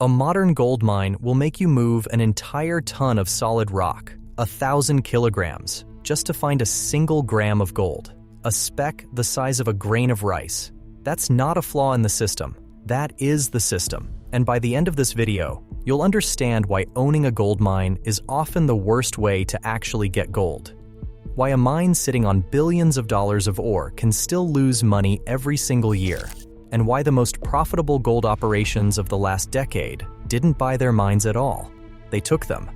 A modern gold mine will make you move an entire ton of solid rock, 1,000 kilograms, just to find a single gram of gold, a speck the size of a grain of rice. That's not a flaw in the system. That is the system. And by the end of this video, you'll understand why owning a gold mine is often the worst way to actually get gold. Why a mine sitting on billions of dollars of ore can still lose money every single year. And why the most profitable gold operations of the last decade didn't buy their mines at all. They took them,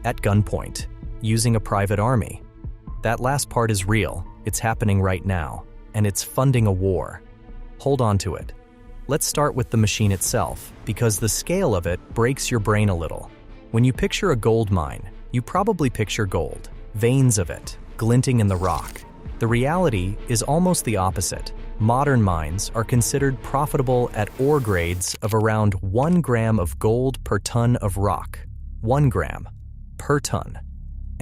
at gunpoint, using a private army. That last part is real, it's happening right now, and it's funding a war. Hold on to it. Let's start with the machine itself, because the scale of it breaks your brain a little. When you picture a gold mine, you probably picture gold, veins of it, glinting in the rock. The reality is almost the opposite. Modern mines are considered profitable at ore grades of around 1 gram of gold per ton of rock. 1 gram per ton.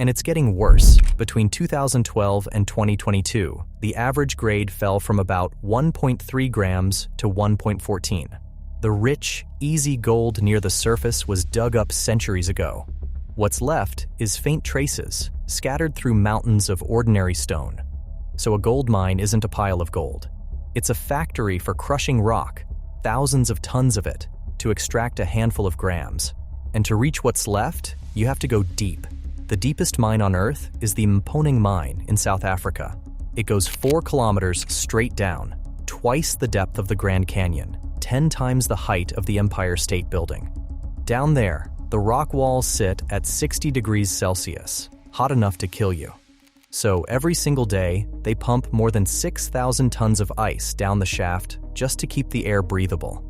And it's getting worse. Between 2012 and 2022, the average grade fell from about 1.3 grams to 1.14. The rich, easy gold near the surface was dug up centuries ago. What's left is faint traces, scattered through mountains of ordinary stone. So a gold mine isn't a pile of gold. It's a factory for crushing rock, thousands of tons of it, to extract a handful of grams. And to reach what's left, you have to go deep. The deepest mine on Earth is the Mponeng mine in South Africa. It goes 4 kilometers straight down, twice the depth of the Grand Canyon, 10 times the height of the Empire State Building. Down there, the rock walls sit at 60 degrees Celsius, hot enough to kill you. So every single day, they pump more than 6,000 tons of ice down the shaft just to keep the air breathable.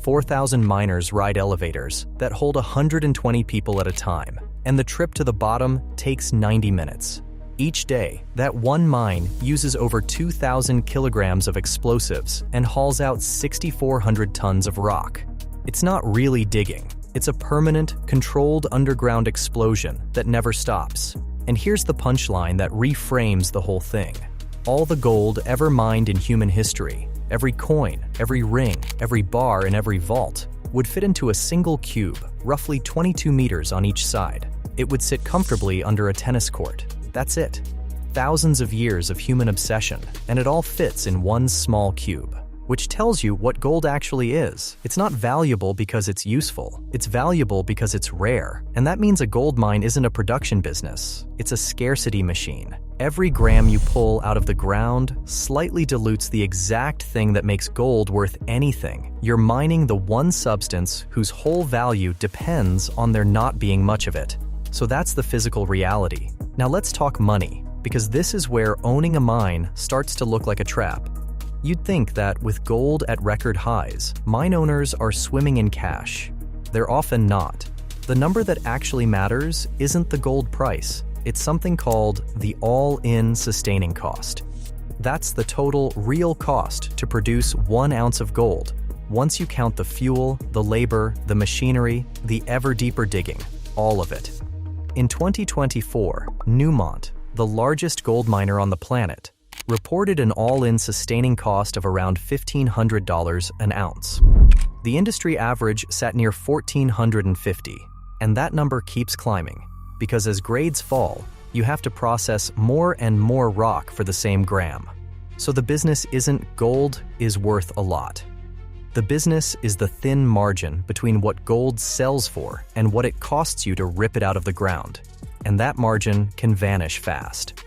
4,000 miners ride elevators that hold 120 people at a time, and the trip to the bottom takes 90 minutes. Each day, that one mine uses over 2,000 kilograms of explosives and hauls out 6,400 tons of rock. It's not really digging. It's a permanent, controlled underground explosion that never stops. And here's the punchline that reframes the whole thing. All the gold ever mined in human history, every coin, every ring, every bar, and every vault, would fit into a single cube, roughly 22 meters on each side. It would sit comfortably under a tennis court. That's it. Thousands of years of human obsession, and it all fits in one small cube. Which tells you what gold actually is. It's not valuable because it's useful. It's valuable because it's rare. And that means a gold mine isn't a production business. It's a scarcity machine. Every gram you pull out of the ground slightly dilutes the exact thing that makes gold worth anything. You're mining the one substance whose whole value depends on there not being much of it. So that's the physical reality. Now let's talk money, because this is where owning a mine starts to look like a trap. You'd think that with gold at record highs, mine owners are swimming in cash. They're often not. The number that actually matters isn't the gold price. It's something called the all-in sustaining cost. That's the total real cost to produce 1 ounce of gold, once you count the fuel, the labor, the machinery, the ever deeper digging, all of it. In 2024, Newmont, the largest gold miner on the planet, reported an all-in sustaining cost of around $1,500 an ounce. The industry average sat near $1,450, and that number keeps climbing, because as grades fall, you have to process more and more rock for the same gram. So the business isn't gold is worth a lot. The business is the thin margin between what gold sells for and what it costs you to rip it out of the ground, and that margin can vanish fast.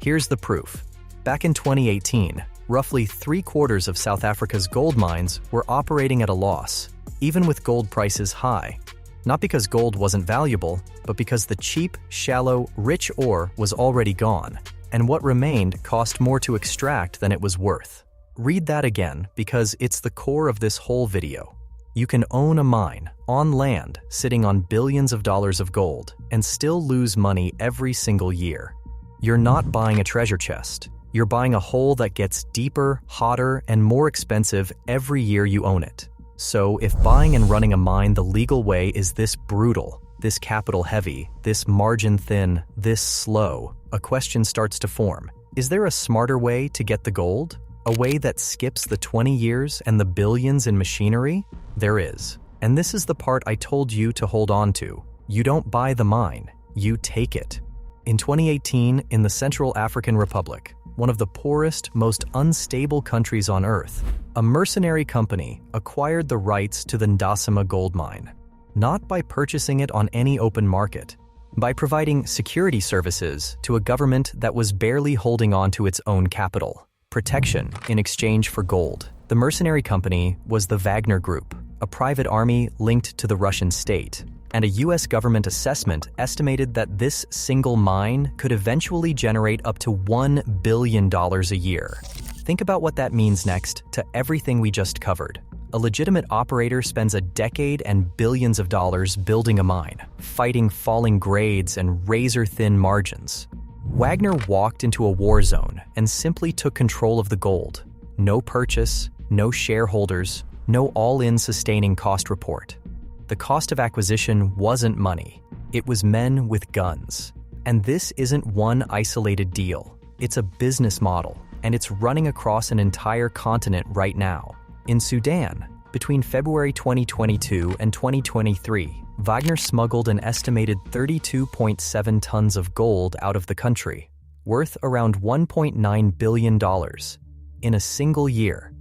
Here's the proof. Back in 2018, roughly 3/4 of South Africa's gold mines were operating at a loss, even with gold prices high. Not because gold wasn't valuable, but because the cheap, shallow, rich ore was already gone, and what remained cost more to extract than it was worth. Read that again, because it's the core of this whole video. You can own a mine, on land, sitting on billions of dollars of gold, and still lose money every single year. You're not buying a treasure chest. You're buying a hole that gets deeper, hotter, and more expensive every year you own it. So if buying and running a mine the legal way is this brutal, this capital heavy, this margin thin, this slow, a question starts to form. Is there a smarter way to get the gold? A way that skips the 20 years and the billions in machinery? There is. And this is the part I told you to hold on to. You don't buy the mine, you take it. In 2018, in the Central African Republic, one of the poorest, most unstable countries on Earth, a mercenary company acquired the rights to the Ndasima gold mine, not by purchasing it on any open market, by providing security services to a government that was barely holding on to its own capital, protection in exchange for gold. The mercenary company was the Wagner Group, a private army linked to the Russian state, and a US government assessment estimated that this single mine could eventually generate up to $1 billion a year. Think about what that means next to everything we just covered. A legitimate operator spends a decade and billions of dollars building a mine, fighting falling grades and razor-thin margins. Wagner walked into a war zone and simply took control of the gold. No purchase, no shareholders, no all-in sustaining cost report. The cost of acquisition wasn't money. It was men with guns. And this isn't one isolated deal. It's a business model, and it's running across an entire continent right now. In Sudan, between February 2022 and 2023, Wagner smuggled an estimated 32.7 tons of gold out of the country, worth around $1.9 billion, in a single year.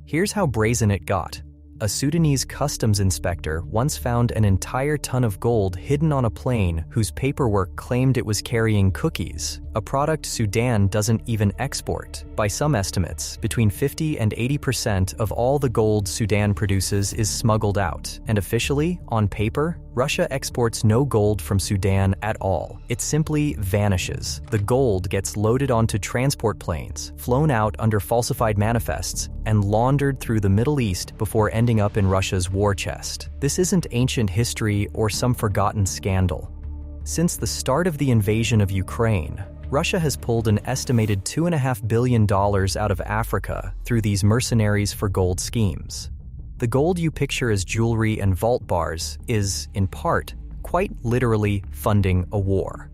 Here's how brazen it got. A Sudanese customs inspector once found an entire ton of gold hidden on a plane whose paperwork claimed it was carrying cookies, a product Sudan doesn't even export. By some estimates, between 50 and 80% of all the gold Sudan produces is smuggled out, and officially, on paper, Russia exports no gold from Sudan at all. It simply vanishes. The gold gets loaded onto transport planes, flown out under falsified manifests, and laundered through the Middle East before ending up in Russia's war chest. This isn't ancient history or some forgotten scandal. Since the start of the invasion of Ukraine, Russia has pulled an estimated $2.5 billion out of Africa through these mercenaries for gold schemes. The gold you picture as jewelry and vault bars is, in part, quite literally funding a war.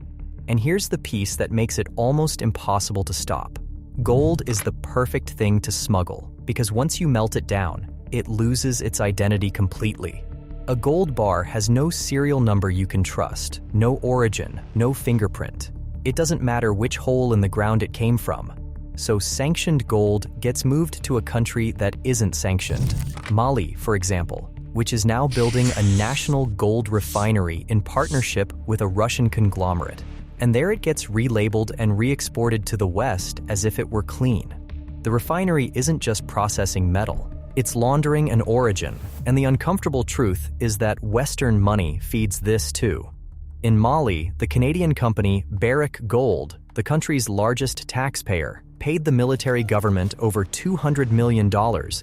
And here's the piece that makes it almost impossible to stop. Gold is the perfect thing to smuggle, because once you melt it down, it loses its identity completely. A gold bar has no serial number you can trust, no origin, no fingerprint. It doesn't matter which hole in the ground it came from. So sanctioned gold gets moved to a country that isn't sanctioned. Mali, for example, which is now building a national gold refinery in partnership with a Russian conglomerate. And there it gets relabeled and re-exported to the West as if it were clean. The refinery isn't just processing metal. It's laundering an origin, and the uncomfortable truth is that Western money feeds this too. In Mali, the Canadian company Barrick Gold, the country's largest taxpayer, paid the military government over $200 million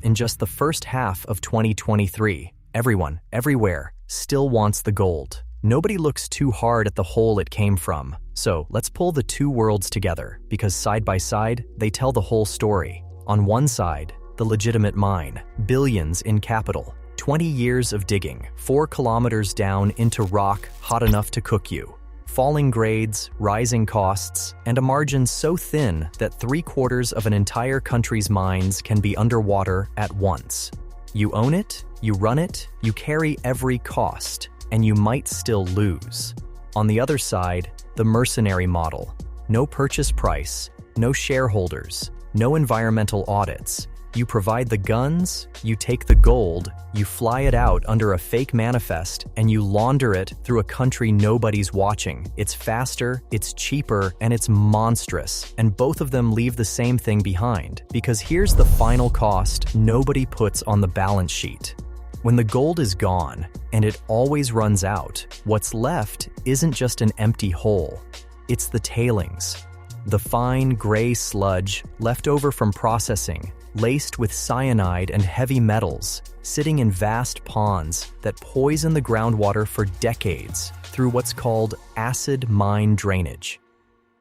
in just the first half of 2023. Everyone, everywhere, still wants the gold. Nobody looks too hard at the hole it came from. So let's pull the two worlds together, because side by side, they tell the whole story. On one side, the legitimate mine, billions in capital, 20 years of digging, 4 kilometers down into rock hot enough to cook you. Falling grades, rising costs, and a margin so thin that 3/4 of an entire country's mines can be underwater at once. You own it, you run it, you carry every cost, and you might still lose. On the other side, the mercenary model. No purchase price, no shareholders, no environmental audits. You provide the guns, you take the gold, you fly it out under a fake manifest, and you launder it through a country nobody's watching. It's faster, it's cheaper, and it's monstrous. And both of them leave the same thing behind. Because here's the final cost nobody puts on the balance sheet. When the gold is gone, and it always runs out, what's left isn't just an empty hole. It's the tailings. The fine, gray sludge left over from processing, laced with cyanide and heavy metals, sitting in vast ponds that poison the groundwater for decades through what's called acid mine drainage.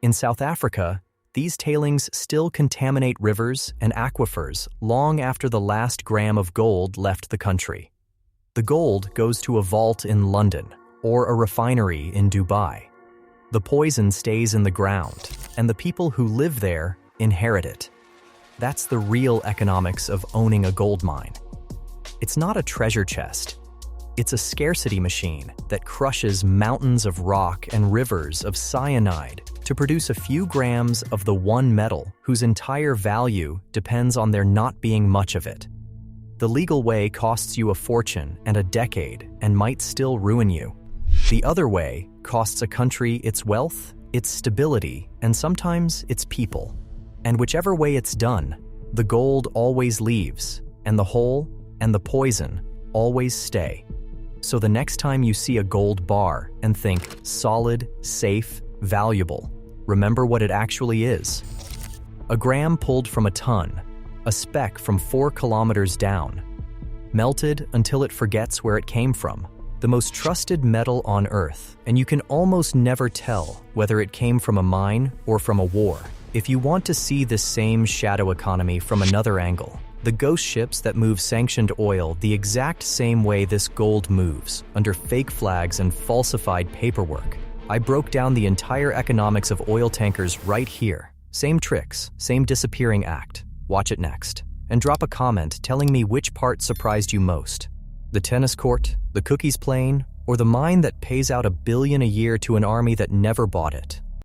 In South Africa, these tailings still contaminate rivers and aquifers long after the last gram of gold left the country. The gold goes to a vault in London or a refinery in Dubai. The poison stays in the ground, and the people who live there inherit it. That's the real economics of owning a gold mine. It's not a treasure chest. It's a scarcity machine that crushes mountains of rock and rivers of cyanide to produce a few grams of the one metal whose entire value depends on there not being much of it. The legal way costs you a fortune and a decade and might still ruin you. The other way costs a country its wealth, its stability, and sometimes its people. And whichever way it's done, the gold always leaves, and the hole and the poison always stay. So the next time you see a gold bar and think solid, safe, valuable, remember what it actually is. A gram pulled from a ton, a speck from 4 kilometers down, melted until it forgets where it came from. The most trusted metal on Earth, and you can almost never tell whether it came from a mine or from a war. If you want to see this same shadow economy from another angle, the ghost ships that move sanctioned oil the exact same way this gold moves, under fake flags and falsified paperwork. I broke down the entire economics of oil tankers right here. Same tricks, same disappearing act. Watch it next. And drop a comment telling me which part surprised you most. The tennis court, the cookies plane, or the mine that pays out $1 billion a year to an army that never bought it.